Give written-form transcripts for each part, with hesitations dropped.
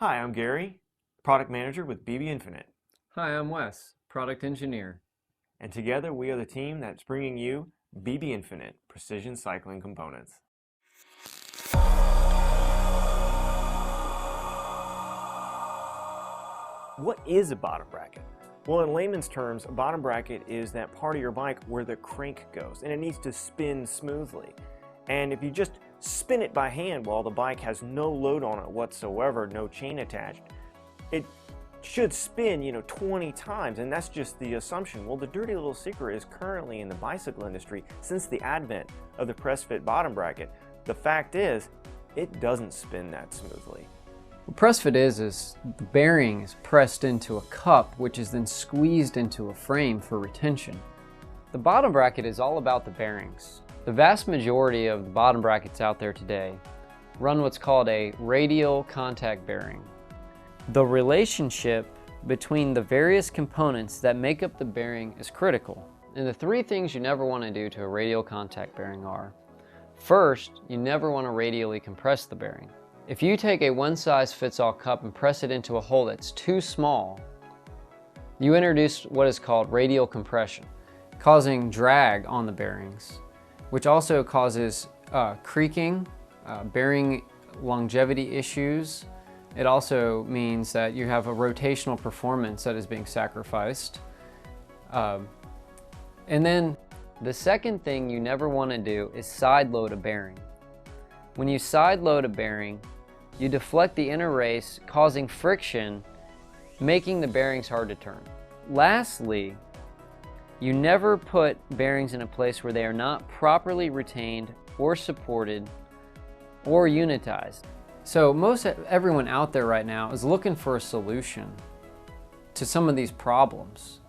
Hi, I'm Gary, Product Manager with BBInfinite. Hi, I'm Wes, Product Engineer. And together we are the team that's bringing you BBInfinite Precision Cycling Components. What is a bottom bracket? Well, in layman's terms, a bottom bracket is that part of your bike where the crank goes, and it needs to spin smoothly. And if you just spin it by hand while the bike has no load on it whatsoever, no chain attached, it should spin, 20 times, and that's just the assumption. Well, the dirty little secret is currently in the bicycle industry, since the advent of the PressFit bottom bracket, the fact is, it doesn't spin that smoothly. What PressFit is the bearing is pressed into a cup, which is then squeezed into a frame for retention. The bottom bracket is all about the bearings. The vast majority of the bottom brackets out there today run what's called a radial contact bearing. The relationship between the various components that make up the bearing is critical. And the three things you never want to do to a radial contact bearing are: first, you never want to radially compress the bearing. If you take a one-size-fits-all cup and press it into a hole that's too small, you introduce what is called radial compression, causing drag on the bearings, which also causes creaking, bearing longevity issues. It also means that you have a rotational performance that is being sacrificed. And then the second thing you never want to do is side load a bearing. When you side load a bearing, you deflect the inner race, causing friction, making the bearings hard to turn. Lastly, you never put bearings in a place where they are not properly retained or supported or unitized. So most everyone out there right now is looking for a solution to some of these problems.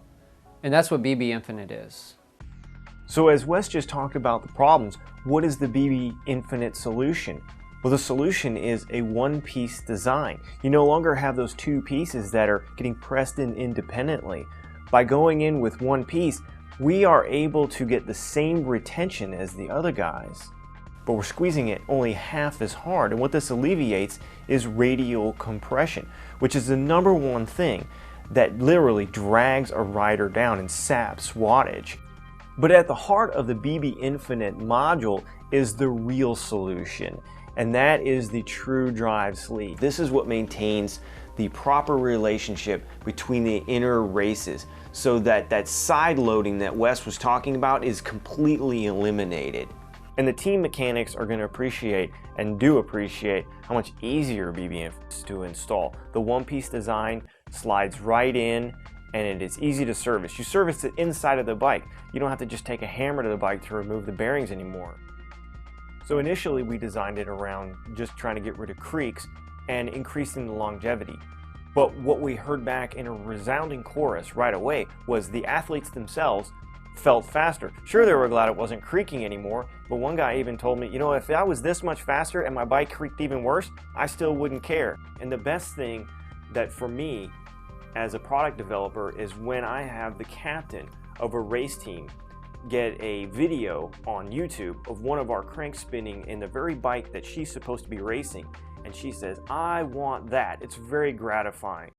And that's what BBInfinite is. So as Wes just talked about the problems, what is the BBInfinite solution? Well, the solution is a one-piece design. You no longer have those two pieces that are getting pressed in independently. By going in with one piece, we are able to get the same retention as the other guys, but we're squeezing it only half as hard. And what this alleviates is radial compression, which is the number one thing that literally drags a rider down and saps wattage. But at the heart of the BBInfinite module is the real solution, and that is the true drive sleeve. This is what maintains the proper relationship between the inner races, so that that side loading that Wes was talking about is completely eliminated. And the team mechanics are going to appreciate and do appreciate how much easier BBInfinite is to install. The one-piece design slides right in, and it is easy to service. You service the inside of the bike. You don't have to just take a hammer to the bike to remove the bearings anymore. So initially we designed it around just trying to get rid of creaks and increasing the longevity. But what we heard back in a resounding chorus right away was the athletes themselves felt faster. Sure, they were glad it wasn't creaking anymore, but one guy even told me, if I was this much faster and my bike creaked even worse, I still wouldn't care. And the best thing that for me as a product developer is when I have the captain of a race team get a video on YouTube of one of our cranks spinning in the very bike that she's supposed to be racing, and she says, "I want that." It's very gratifying.